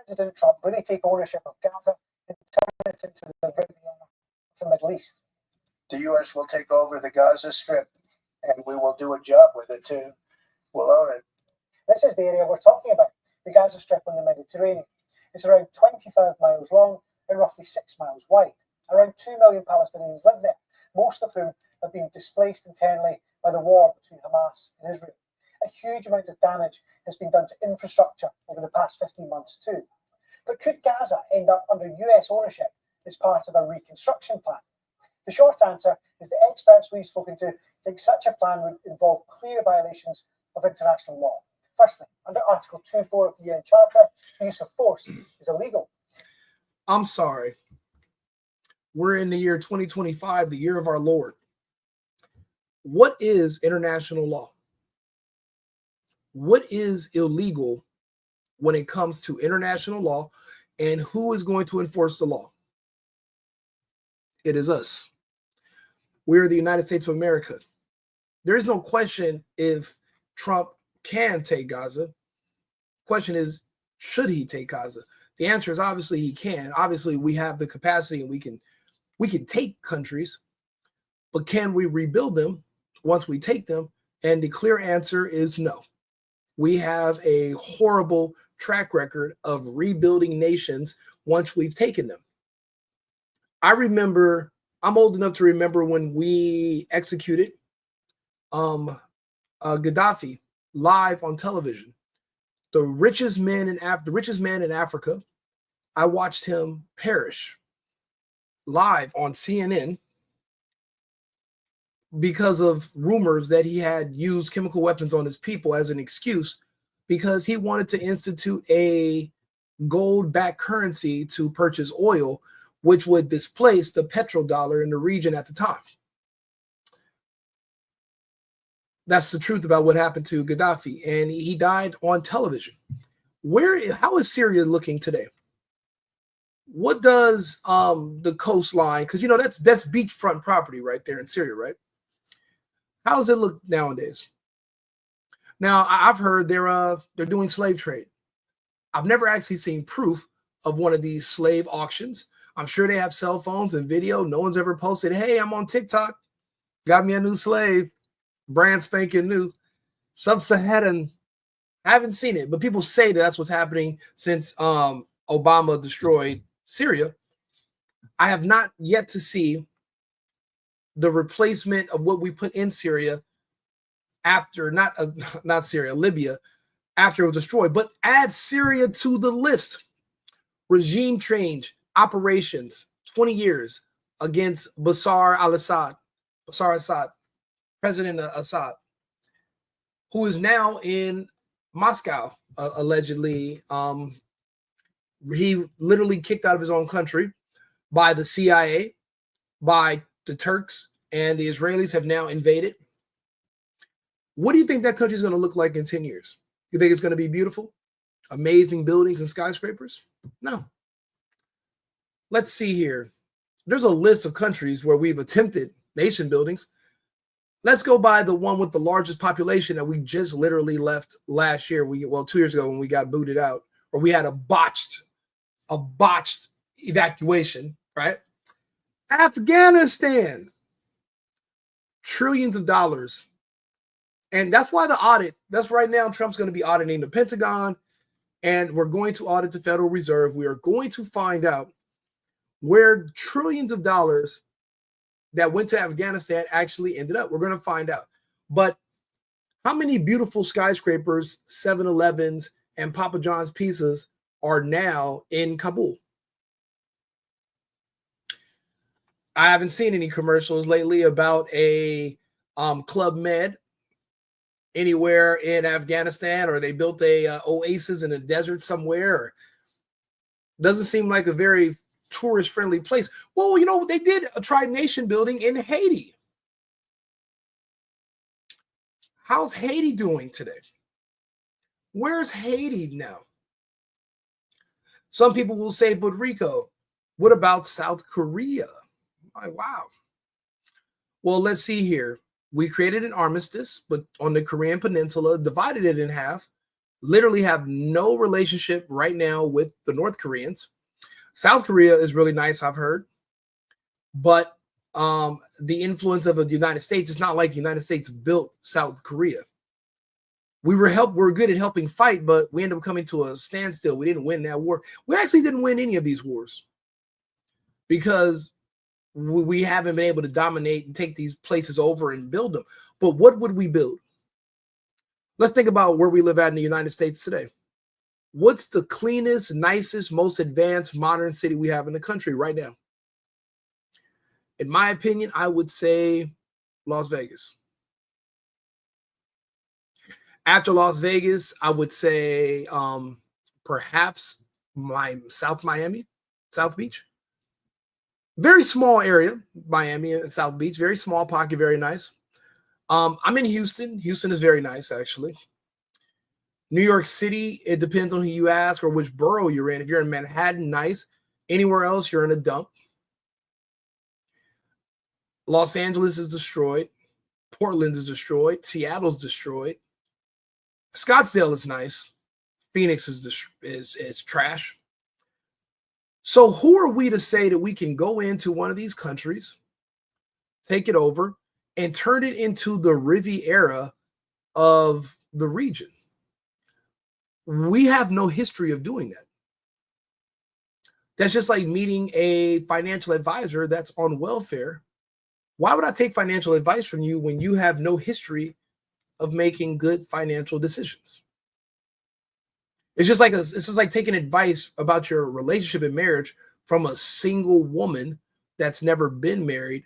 President Trump really take ownership of Gaza and turn it into the Libya of the Middle East. The U.S. will take over the Gaza Strip, and we will do a job with it too. We'll own it. This is the area we're talking about, the Gaza Strip on the Mediterranean. It's around 25 miles long and roughly 6 miles wide. Around 2 million Palestinians live there, most of whom have been displaced internally by the war between Hamas and Israel. A huge amount of damage has been done to infrastructure over the past 15 months too. But could Gaza end up under US ownership as part of a reconstruction plan? The short answer is the experts we've spoken to think such a plan would involve clear violations of international law. Firstly, under Article 2.4 of the UN Charter, the use of force is illegal. I'm sorry. We're in the year 2025, the year of our Lord. What is international law? What is illegal when it comes to international law, and who is going to enforce the law? It is us. We're the United States of America. There is no question if Trump can take Gaza. Question is, should he take Gaza? The answer is obviously he can. Obviously, we have the capacity and we can take countries, but can we rebuild them once we take them? And the clear answer is no. We have a horrible track record of rebuilding nations once we've taken them. I'm old enough to remember when we executed Gaddafi live on television. The richest man in Africa, I watched him perish live on CNN because of rumors that he had used chemical weapons on his people as an excuse, because he wanted to institute a gold-backed currency to purchase oil, which would displace the petrodollar in the region at the time. That's the truth about what happened to Gaddafi, and he died on television. How is Syria looking today? What does the coastline, because that's beachfront property right there in Syria, right? How does it look nowadays? Now, I've heard they're doing slave trade. I've never actually seen proof of one of these slave auctions. I'm sure they have cell phones and video. No one's ever posted, hey, I'm on TikTok. Got me a new slave. Brand spanking new. Sub-Saharan. I haven't seen it, but people say that's what's happening since Obama destroyed Syria. I have not yet to see the replacement of what we put in Syria after, not Syria, Libya, after it was destroyed, but add Syria to the list. Regime change, operations, 20 years against Bashar al-Assad, President Assad, who is now in Moscow, allegedly. He literally kicked out of his own country by the CIA, by the Turks, and the Israelis have now invaded. What do you think that country is going to look like in 10 years? You think it's going to be beautiful? Amazing buildings and skyscrapers? No. Let's see here. There's a list of countries where we've attempted nation buildings. Let's go by the one with the largest population that we just literally left last year. 2 years ago when we got booted out, or we had a botched evacuation, right? Afghanistan. Trillions of dollars. And that's why that's right now Trump's going to be auditing the Pentagon, and we're going to audit the Federal Reserve. We are going to find out where trillions of dollars that went to Afghanistan actually ended up. We're going to find out. But how many beautiful skyscrapers, 7-Elevens, and Papa John's pizzas are now in Kabul? I haven't seen any commercials lately about a Club Med anywhere in Afghanistan, or they built a oasis in a desert somewhere. Doesn't seem like a very tourist-friendly place. Well, they did a tri-nation building in Haiti. How's Haiti doing today? Where's Haiti now? Some people will say Puerto Rico. What about South Korea? Wow. Well, let's see here. We created an armistice, but on the Korean Peninsula, divided it in half, literally have no relationship right now with the North Koreans. South Korea is really nice, I've heard, but the influence of the United States, it's not like the United States built South Korea. We're good at helping fight, but we ended up coming to a standstill. We didn't win that war. We actually didn't win any of these wars because we haven't been able to dominate and take these places over and build them. But what would we build? Let's think about where we live at in the United States today. What's the cleanest, nicest, most advanced modern city we have in the country right now? In my opinion, I would say Las Vegas. After Las Vegas, I would say perhaps South Miami, South Beach. Very small area, Miami and South Beach, very small pocket, very nice. I'm in Houston. Houston is very nice, actually. New York City, it depends on who you ask or which borough you're in. If you're in Manhattan, nice. Anywhere else, you're in a dump. Los Angeles is destroyed. Portland is destroyed. Seattle's destroyed. Scottsdale is nice. Phoenix is trash. So who are we to say that we can go into one of these countries, take it over, and turn it into the Riviera of the region? We have no history of doing that. That's just like meeting a financial advisor that's on welfare. Why would I take financial advice from you when you have no history of making good financial decisions? It's just like taking advice about your relationship and marriage from a single woman that's never been married,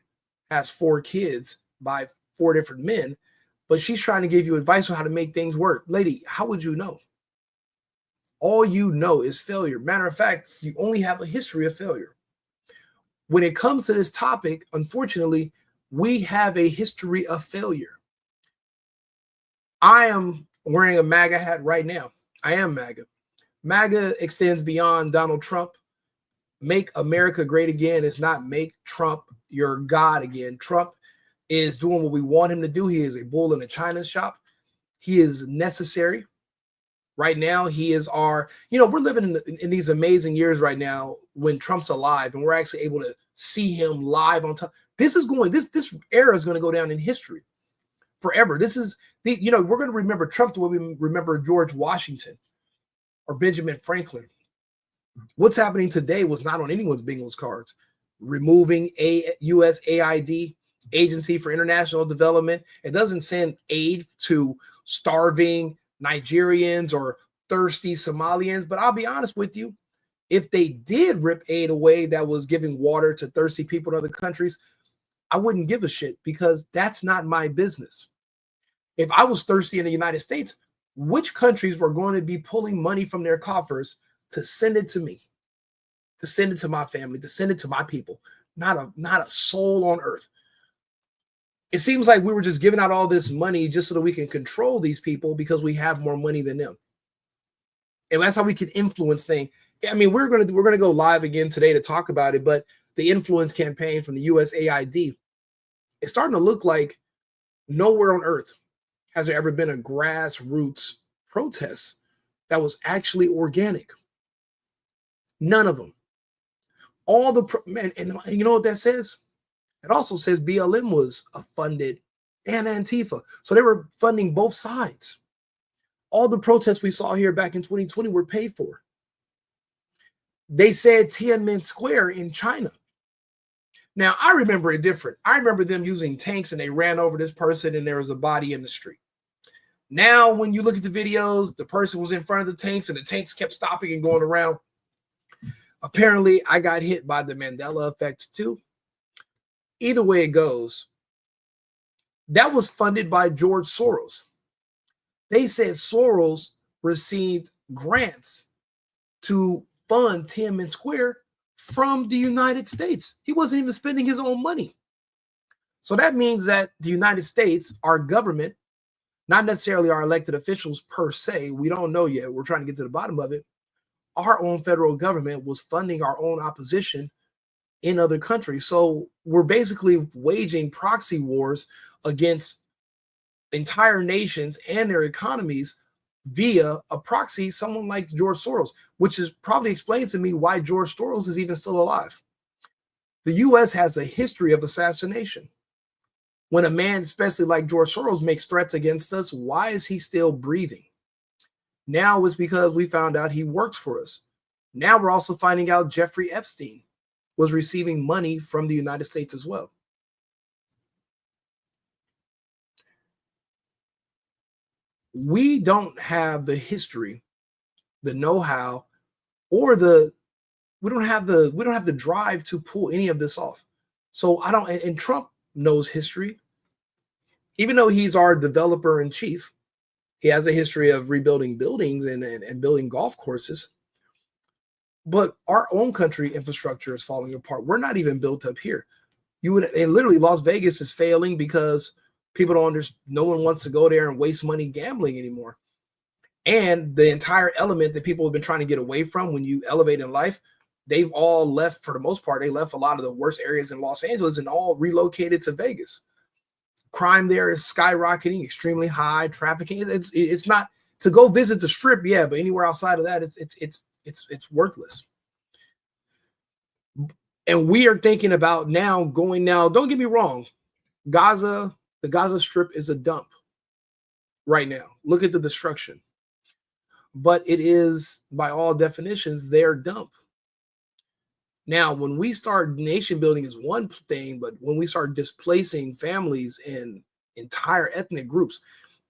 has 4 kids by 4 different men, but she's trying to give you advice on how to make things work. Lady, how would you know? All you know is failure. Matter of fact, you only have a history of failure. When it comes to this topic, unfortunately, we have a history of failure. I am wearing a MAGA hat right now. I am MAGA. MAGA extends beyond Donald Trump. Make America great again is not make Trump your God again. Trump is doing what we want him to do. He is a bull in a china shop. He is necessary. Right now, he is our, we're living in these amazing years right now when Trump's alive and we're actually able to see him live on top. This era is going to go down in history forever. We're going to remember Trump the way we remember George Washington or Benjamin Franklin. What's happening today was not on anyone's bingo cards. Removing U.S.A. Agency for International Development. It doesn't send aid to starving Nigerians or thirsty Somalians. But I'll be honest with you, if they did rip aid away that was giving water to thirsty people in other countries, I wouldn't give a shit because that's not my business. If I was thirsty in the United States, which countries were going to be pulling money from their coffers to send it to me, to send it to my family, to send it to my people? Not a soul on earth. It seems like we were just giving out all this money just so that we can control these people because we have more money than them. And that's how we can influence things. I mean, we're gonna go live again today to talk about it, but the influence campaign from the U.S.A. it's starting to look like nowhere on earth has there ever been a grassroots protest that was actually organic. None of them. All the and you know what that says? It also says BLM was funded and Antifa. So they were funding both sides. All the protests we saw here back in 2020 were paid for. They said Tiananmen Square in China. Now, I remember it different. I remember them using tanks and they ran over this person and there was a body in the street. Now, when you look at the videos, the person was in front of the tanks and the tanks kept stopping and going around. Apparently, I got hit by the Mandela effect too. Either way it goes, that was funded by George Soros. They said Soros received grants to fund Tiananmen Square from the United States. He wasn't even spending his own money. So that means that the United States, our government, not necessarily our elected officials per se, we don't know yet, we're trying to get to the bottom of it, our own federal government was funding our own opposition in other countries. So we're basically waging proxy wars against entire nations and their economies via a proxy, someone like George Soros, which is probably explains to me why George Soros is even still alive. The U.S. has a history of assassination. When a man, especially like George Soros, makes threats against us, why is he still breathing? Now it's because we found out he works for us. Now we're also finding out Jeffrey Epstein was receiving money from the United States as well. We don't have the history, the know-how, or we don't have the drive to pull any of this off. So I don't, and Trump knows history. Even though he's our developer in chief, he has a history of rebuilding buildings and building golf courses. But our own country infrastructure is falling apart. We're not even built up here. And literally Las Vegas is failing because people don't understand. No one wants to go there and waste money gambling anymore. And the entire element that people have been trying to get away from when you elevate in life, they've all left for the most part. They left a lot of the worst areas in Los Angeles and all relocated to Vegas. Crime there is skyrocketing, extremely high. Trafficking. It's not to go visit the Strip, yeah, but anywhere outside of that, it's worthless. And we are thinking about going now. Don't get me wrong, the Gaza Strip is a dump right now. Look at the destruction. But it is, by all definitions, their dump. Now, when we start nation building is one thing, but when we start displacing families and entire ethnic groups,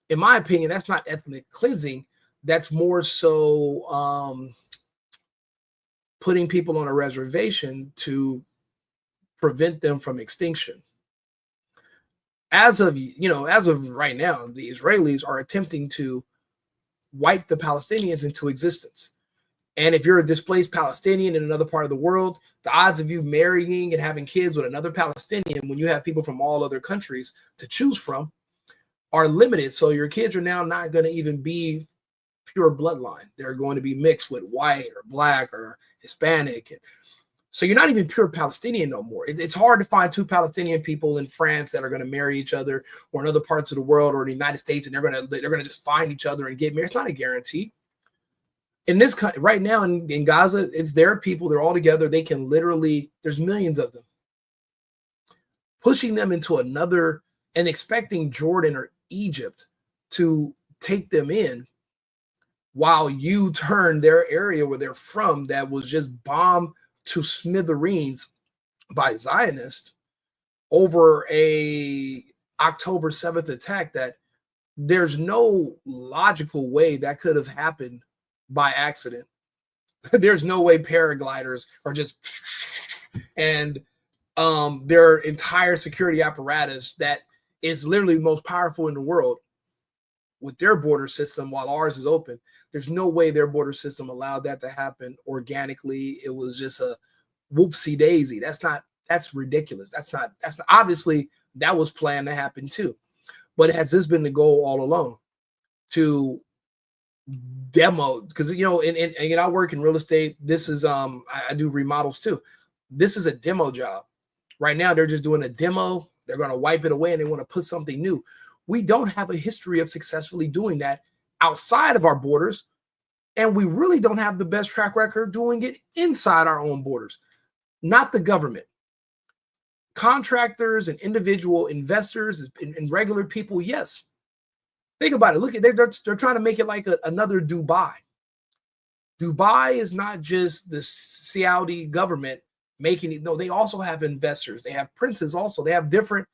in my opinion, that's not ethnic cleansing. That's more so putting people on a reservation to prevent them from extinction. As of right now, the Israelis are attempting to wipe the Palestinians into existence. And if you're a displaced Palestinian in another part of the world, the odds of you marrying and having kids with another Palestinian when you have people from all other countries to choose from are limited. So your kids are now not going to even be pure bloodline. They're going to be mixed with white or black or Hispanic. So you're not even pure Palestinian no more. It's hard to find two Palestinian people in France that are going to marry each other, or in other parts of the world or the United States, and they're going to just find each other and get married. It's not a guarantee. In this right now in Gaza, it's their people. They're all together. They can literally, there's millions of them. Pushing them into another and expecting Jordan or Egypt to take them in while you turn their area where they're from that was just bombed to smithereens by Zionists over a October 7th attack that there's no logical way that could have happened by accident. There's no way paragliders are just and their entire security apparatus that is literally the most powerful in the world with their border system while ours is open. There's no way their border system allowed that to happen organically. It was just a whoopsie daisy. That's ridiculous. That's not obviously that was planned to happen too. But has this been the goal all along? To demo, because and I work in real estate. This is I do remodels too. This is a demo job. Right now, they're just doing a demo. They're going to wipe it away and they want to put something new. We don't have a history of successfully doing that outside of our borders. And we really don't have the best track record doing it inside our own borders, not the government. Contractors and individual investors and regular people, yes. Think about it. Look at they're trying to make it like another Dubai. Dubai is not just the Saudi government making it. No, they also have investors. They have princes also. They have different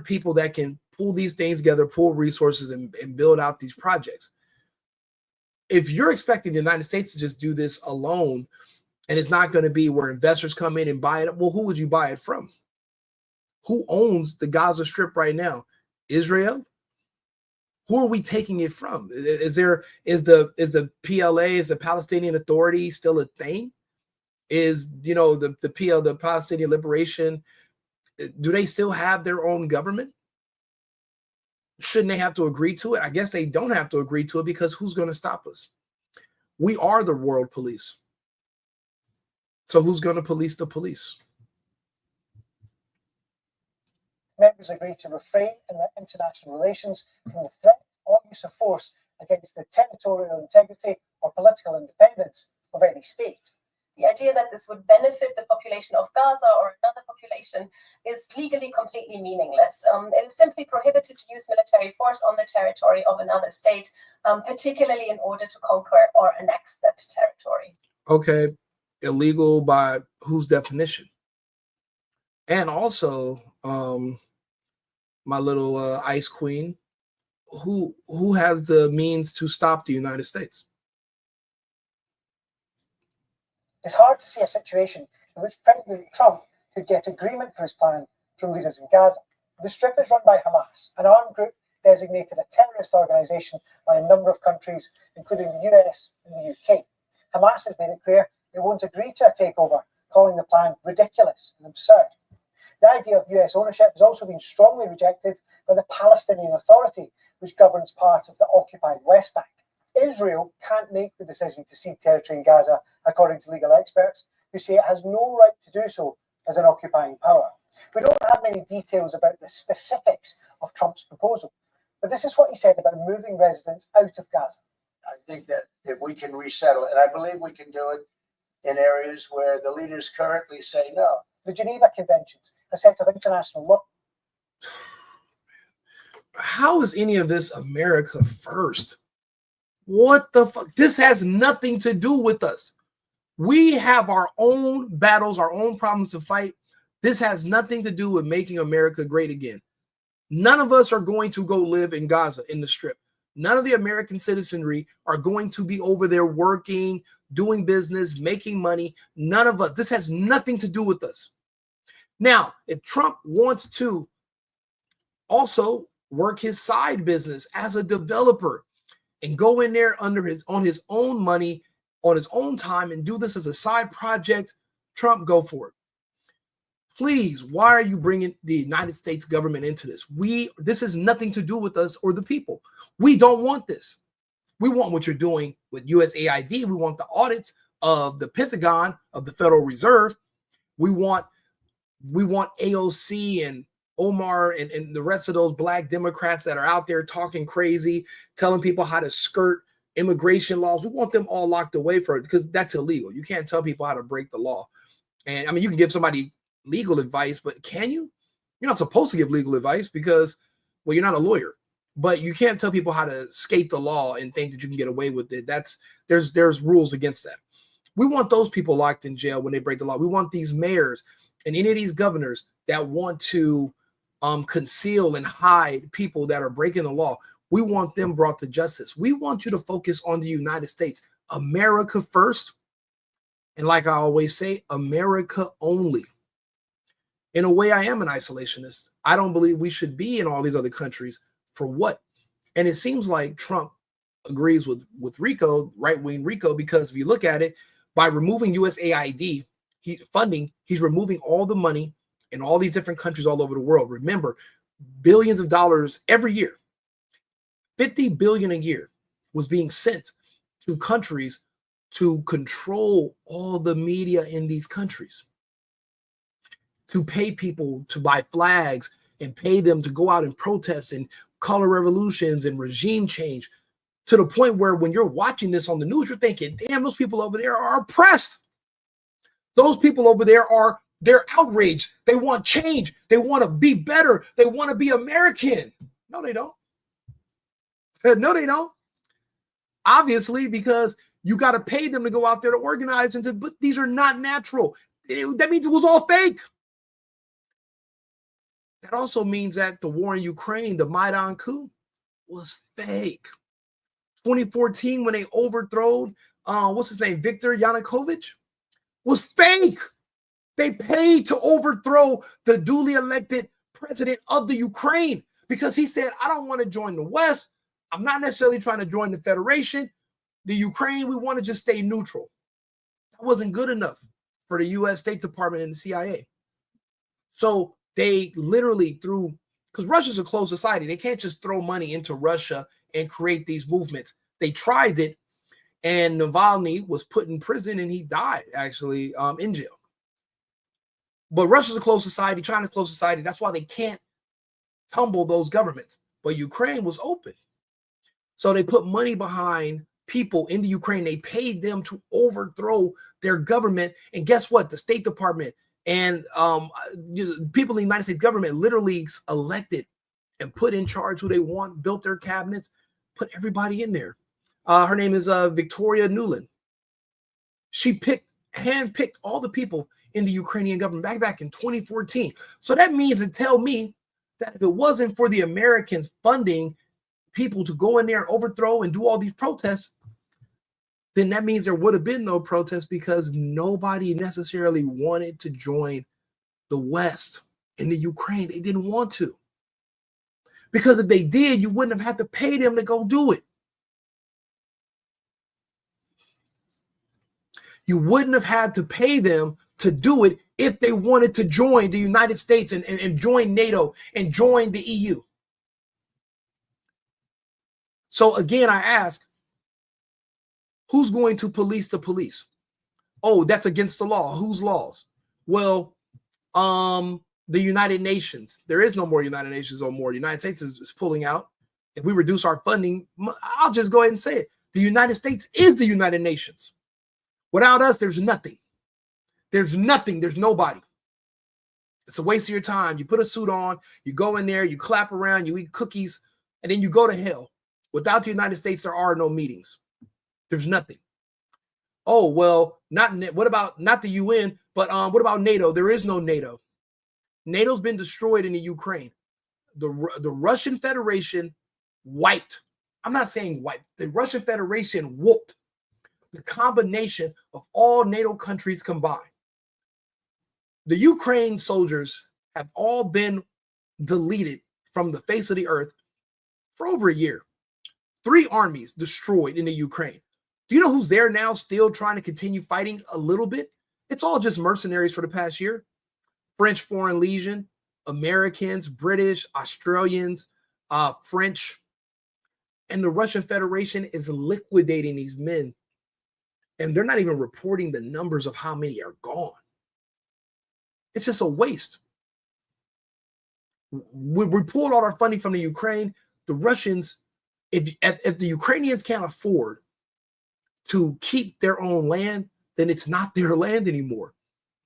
people that can pull these things together, pull resources and build out these projects. If you're expecting the United States to just do this alone, and it's not going to be where investors come in and buy it, well, who would you buy it from? Who owns the Gaza Strip right now? Israel? Who are we taking it from? Is the PLA, is the Palestinian Authority still a thing? Is the Palestinian Liberation, do they still have their own government? Shouldn't they have to agree to it? I guess they don't have to agree to it because who's going to stop us? We are the world police. So who's going to police the police? Members agree to refrain in their international relations from the threat or use of force against the territorial integrity or political independence of any state. The idea that this would benefit the population of Gaza or another population is legally completely meaningless. It is simply prohibited to use military force on the territory of another state, particularly in order to conquer or annex that territory. Okay, illegal by whose definition? And also, my little ice queen, who has the means to stop the United States? It's hard to see a situation in which President Trump could get agreement for his plan from leaders in Gaza. The Strip is run by Hamas, an armed group designated a terrorist organisation by a number of countries, including the US and the UK. Hamas has made it clear it won't agree to a takeover, calling the plan ridiculous and absurd. The idea of US ownership has also been strongly rejected by the Palestinian Authority, which governs part of the occupied West Bank. Israel can't make the decision to cede territory in Gaza, according to legal experts, who say it has no right to do so as an occupying power. We don't have many details about the specifics of Trump's proposal, but this is what he said about moving residents out of Gaza. I think that if we can resettle, and I believe we can do it in areas where the leaders currently say no. The Geneva Conventions, a set of international law. How is any of this America first? What the fuck? This has nothing to do with us. We have our own battles, our own problems to fight. This has nothing to do with making America great again. None of us are going to go live in Gaza, in the Strip. None of the American citizenry are going to be over there working, doing business, making money. None of us. This has nothing to do with us. Now, if Trump wants to also work his side business as a developer and go in there on his own money, on his own time, and do this as a side project, Trump, go for it. Please, why are you bringing the United States government into this? This has nothing to do with us or the people. We don't want this. We want what you're doing with U.S.A. We want the audits of the Pentagon, of the Federal Reserve. We want AOC and Omar and the rest of those black Democrats that are out there talking crazy, telling people how to skirt immigration laws. We want them all locked away for it because that's illegal. You can't tell people how to break the law. And I mean, you can give somebody legal advice, but can you? You're not supposed to give legal advice because, well, you're not a lawyer. But you can't tell people how to skate the law and think that you can get away with it. There's rules against that. We want those people locked in jail when they break the law. We want these mayors and any of these governors that want to conceal and hide people that are breaking the law. We want them brought to justice. We want you to focus on the United States, America first. And like I always say, America only. In a way, I am an isolationist. I don't believe we should be in all these other countries. For what? And it seems like Trump agrees with Rico, right-wing Rico, because if you look at it, by removing USAID funding, he's removing all the money in all these different countries all over the world. Remember, billions of dollars every year, 50 billion a year was being sent to countries to control all the media in these countries, to pay people to buy flags and pay them to go out and protest and color revolutions and regime change, to the point where when you're watching this on the news, you're thinking, damn, those people over there are oppressed. Those people over there they're outraged. They want change. They want to be better. They want to be American. No, they don't. No, they don't. Obviously, because you got to pay them to go out there to organize but these are not natural. That means it was all fake. That also means that the war in Ukraine, the Maidan coup, was fake. 2014, when they overthrew, what's his name, Viktor Yanukovych, was fake. They paid to overthrow the duly elected president of the Ukraine because he said, I don't want to join the West. I'm not necessarily trying to join the Federation. The Ukraine, we want to just stay neutral. That wasn't good enough for the U.S. State Department and the CIA. So they literally because Russia's a closed society. They can't just throw money into Russia and create these movements. They tried it, and Navalny was put in prison, and he died, actually, in jail. But Russia's a closed society, China's a closed society. That's why they can't tumble those governments. But Ukraine was open. So they put money behind people in the Ukraine. They paid them to overthrow their government. And guess what? The State Department and people in the United States government literally elected and put in charge who they want, built their cabinets, put everybody in there. Her name is Victoria Nuland. She handpicked all the people in the Ukrainian government back in 2014. So that means to tell me that if it wasn't for the Americans funding people to go in there and overthrow and do all these protests, then that means there would have been no protests because nobody necessarily wanted to join the West in the Ukraine. They didn't want to. Because if they did, you wouldn't have had to pay them to go do it. You wouldn't have had to pay them to do it if they wanted to join the United States and join NATO and join the EU. So again, I ask, who's going to police the police? Oh, that's against the law. Whose laws? Well, the United Nations. There is no more United Nations or more. The United States is pulling out. If we reduce our funding, I'll just go ahead and say it. The United States is the United Nations. Without us, there's nothing. There's nothing. There's nobody. It's a waste of your time. You put a suit on, you go in there, you clap around, you eat cookies, and then you go to hell. Without the United States, there are no meetings. There's nothing. Oh, well, what about not the UN, but what about NATO? There is no NATO. NATO's been destroyed in the Ukraine. The Russian Federation wiped. I'm not saying wiped. The Russian Federation whooped the combination of all NATO countries combined. The Ukraine soldiers have all been deleted from the face of the earth for over a year. 3 armies destroyed in the Ukraine. Do you know who's there now still trying to continue fighting a little bit? It's all just mercenaries for the past year. French Foreign Legion, Americans, British, Australians, French, and the Russian Federation is liquidating these men. And they're not even reporting the numbers of how many are gone. It's just a waste. We pulled all our funding from the Ukraine. The Russians, if the Ukrainians can't afford to keep their own land, then it's not their land anymore.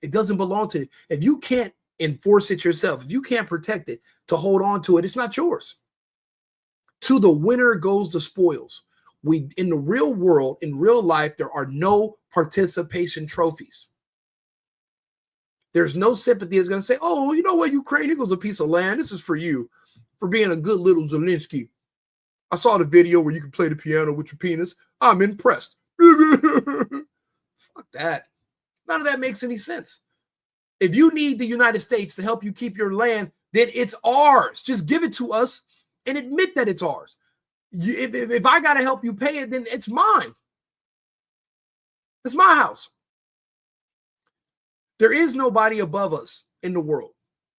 It doesn't belong to it. If you can't enforce it yourself, if you can't protect it to hold on to it, it's not yours. To the winner goes the spoils. In the real world, in real life, there are no participation trophies. There's no sympathy that's going to say, oh, you know what, Ukraine, it goes a piece of land. This is for you, for being a good little Zelensky. I saw the video where you can play the piano with your penis. I'm impressed. Fuck that. None of that makes any sense. If you need the United States to help you keep your land, then it's ours. Just give it to us and admit that it's ours. If I got to help you pay it, then it's mine. It's my house. There is nobody above us in the world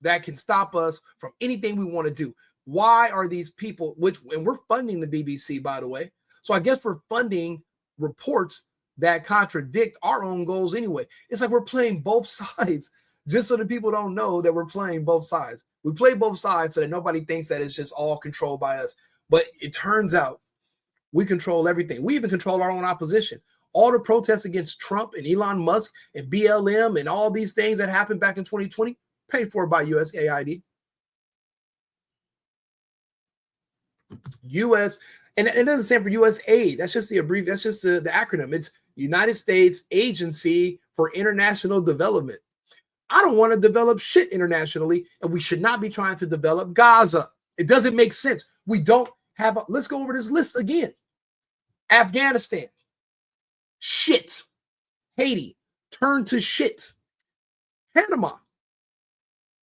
that can stop us from anything we want to do. Why are these people, and we're funding the BBC, by the way. So I guess we're funding reports that contradict our own goals anyway. It's like we're playing both sides, just so that people don't know that we're playing both sides. We play both sides so that nobody thinks that it's just all controlled by us. But it turns out we control everything. We even control our own opposition. All the protests against Trump and Elon Musk and BLM and all these things that happened back in 2020, paid for by U.S.A. U.S. And it doesn't stand for U.S.A. That's just the abbreviation. That's just the acronym. It's United States Agency for International Development. I don't want to develop shit internationally, and we should not be trying to develop Gaza. It doesn't make sense. We don't have let's go over this list again. Afghanistan. Shit. Haiti. Turn to shit. Panama.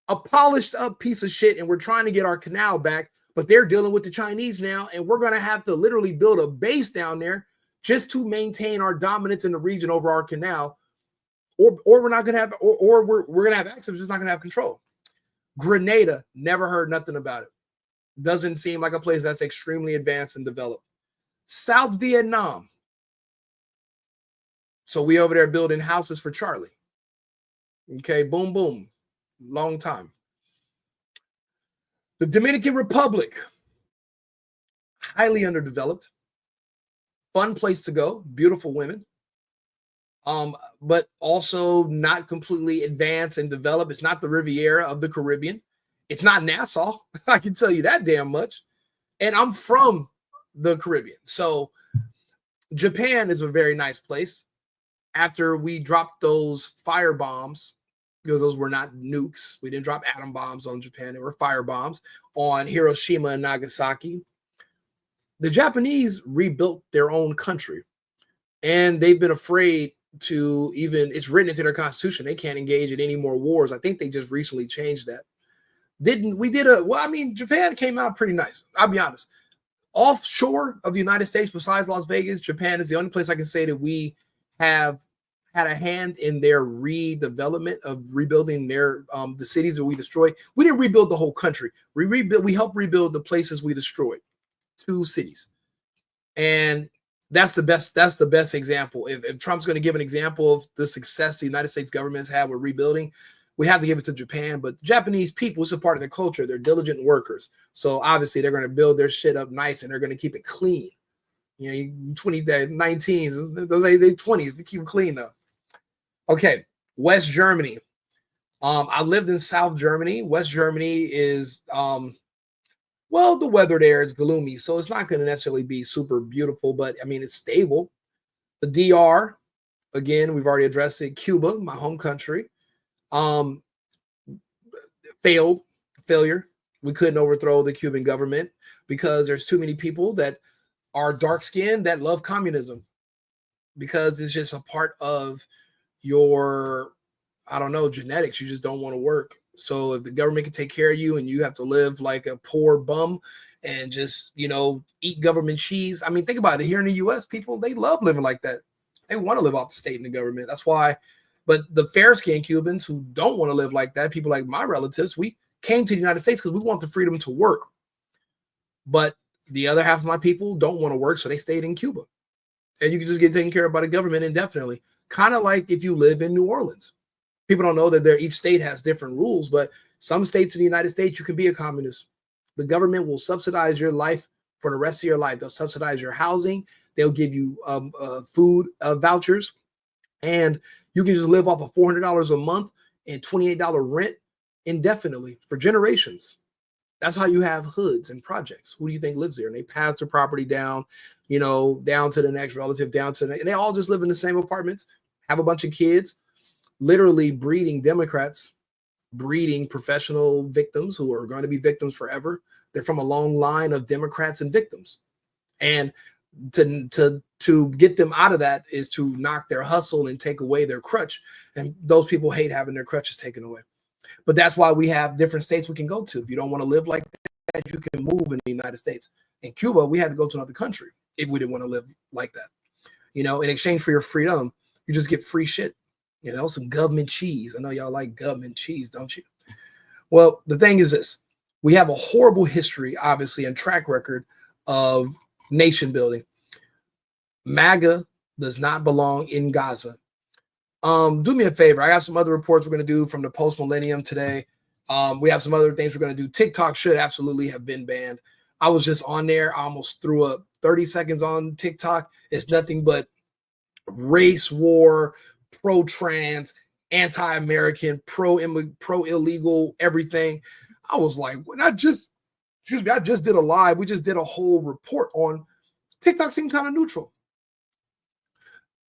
A polished up piece of shit, and we're trying to get our canal back, but they're dealing with the Chinese now, and we're going to have to literally build a base down there just to maintain our dominance in the region over our canal, or we're not going to have, or we're going to have access, just not going to have control. Grenada, never heard nothing about it. Doesn't seem like a place that's extremely advanced and developed. South Vietnam. So we over there building houses for Charlie. Okay, boom, boom. Long time. The Dominican Republic, highly underdeveloped. fun place to go, beautiful women, but also not completely advanced and developed. It's not the Riviera of the Caribbean. It's not Nassau. I can tell you that damn much. And I'm from the Caribbean. So Japan is a very nice place. After we dropped those fire bombs, because those were not nukes, we didn't drop atom bombs on Japan, they were fire bombs on Hiroshima and Nagasaki. The Japanese rebuilt their own country, and they've been afraid to even, it's written into their constitution, they can't engage in any more wars. I think they just recently changed that. Japan came out pretty nice. I'll be honest. Offshore of the United States, besides Las Vegas, Japan is the only place I can say that we have had a hand in their redevelopment of rebuilding their the cities that we destroyed. We didn't rebuild the whole country. We helped rebuild the places we destroyed, 2 cities. And that's the best example. If Trump's going to give an example of the success the United States government has had with rebuilding, we have to give it to Japan. But the Japanese people, it's a part of their culture. They're diligent workers. So obviously they're going to build their shit up nice, and they're going to keep it clean. 19s, those they 20s, we keep it clean though. Okay, West Germany. I lived in South Germany. West Germany is the weather there is gloomy, so it's not going to necessarily be super beautiful, but I mean it's stable. The DR, again, we've already addressed it. Cuba, my home country. Failure. We couldn't overthrow the Cuban government because there's too many people that are dark-skinned that love communism, because it's just a part of your, I don't know, genetics. You just don't want to work. So if the government can take care of you and you have to live like a poor bum and just, eat government cheese. I mean, think about it. Here in the U.S., people, they love living like that. They want to live off the state and the government. That's why. But the fair-skinned Cubans who don't want to live like that, people like my relatives, we came to the United States because we want the freedom to work. But the other half of my people don't want to work, so they stayed in Cuba. And you can just get taken care of by the government indefinitely. Kind of like if you live in New Orleans. People don't know that each state has different rules, but some states in the United States, you can be a communist. The government will subsidize your life for the rest of your life. They'll subsidize your housing. They'll give you food vouchers. And you can just live off of $400 a month and $28 rent indefinitely for generations. That's how you have hoods and projects. Who do you think lives there? And they pass their property down, down to the next relative, and they all just live in the same apartments, have a bunch of kids, literally breeding Democrats, breeding professional victims who are going to be victims forever. They're from a long line of Democrats and victims. And to get them out of that is to knock their hustle and take away their crutch. And those people hate having their crutches taken away. But that's why we have different states we can go to. If you don't want to live like that, you can move in the United States. In Cuba, we had to go to another country if we didn't want to live like that. In exchange for your freedom, you just get free shit. Some government cheese. I know y'all like government cheese, don't you? Well, the thing is this. We have a horrible history, obviously, and track record of nation building. MAGA does not belong in Gaza. Do me a favor. I got some other reports we're going to do from the post-millennium today. We have some other things we're going to do. TikTok should absolutely have been banned. I was just on there. I almost threw up 30 seconds on TikTok. It's nothing but race war, pro-trans, anti-American, pro-illegal, everything. I was like, I just did a live. We just did a whole report on TikTok. Seemed kind of neutral.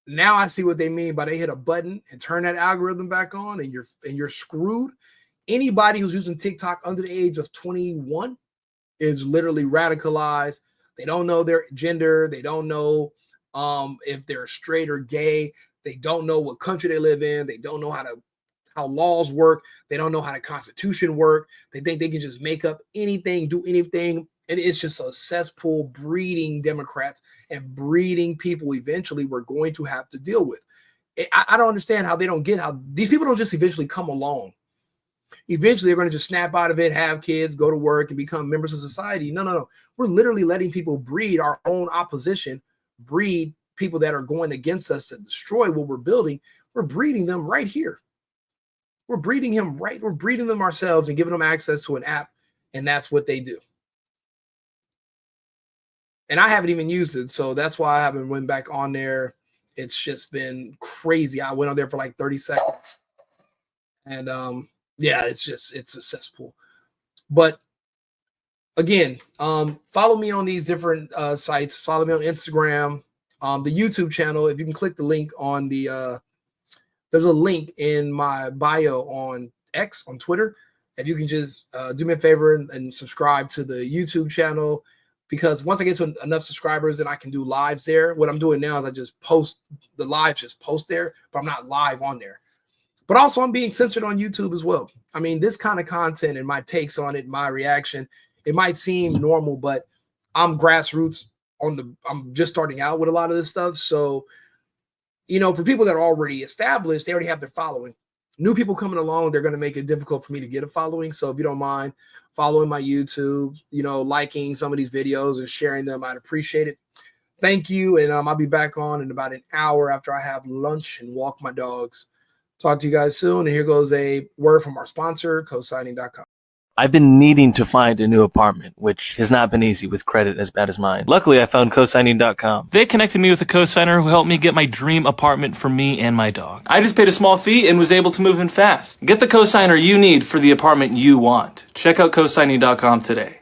Now I see what they mean by they hit a button and turn that algorithm back on, and you're screwed. Anybody who's using TikTok under the age of 21 is literally radicalized. They don't know their gender. They don't know if they're straight or gay. They don't know what country they live in. They don't know how laws work. They don't know how the Constitution work. They think they can just make up anything, do anything. And it's just a cesspool breeding Democrats and breeding people eventually we're going to have to deal with. I don't understand how they don't get how these people don't just eventually come along. Eventually, they're going to just snap out of it, have kids, go to work, and become members of society. No. We're literally letting people breed our own opposition, breed people that are going against us to destroy what we're building. We're breeding them right here. We're breeding them ourselves and giving them access to an app, and that's what they do. and I haven't even used it, so that's why I haven't went back on there. It's just been crazy. I went on there for like 30 seconds, and yeah, it's a cesspool. But again, follow me on these different sites. Follow me on Instagram, the YouTube channel. If you can click the link on the there's a link in my bio on X, on Twitter. If you can just do me a favor and subscribe to the YouTube channel, because once I get to enough subscribers, then I can do lives there. What I'm doing now is I just post the lives, just post there, but I'm not live on there. But also I'm being censored on YouTube as well. I mean, this kind of content and my takes on it, my reaction, it might seem normal, but I'm grassroots I'm just starting out with a lot of this stuff. So, you know, for people that are already established, they already have their following. New people coming along, they're going to make it difficult for me to get a following. So if you don't mind following my YouTube, you know, liking some of these videos and sharing them, I'd appreciate it. Thank you. And I'll be back on in about an hour after I have lunch and walk my dogs. Talk to you guys soon. And here goes a word from our sponsor, cosigning.com. I've been needing to find a new apartment, which has not been easy with credit as bad as mine. Luckily, I found cosigning.com. They connected me with a cosigner who helped me get my dream apartment for me and my dog. I just paid a small fee and was able to move in fast. Get the cosigner you need for the apartment you want. Check out cosigning.com today.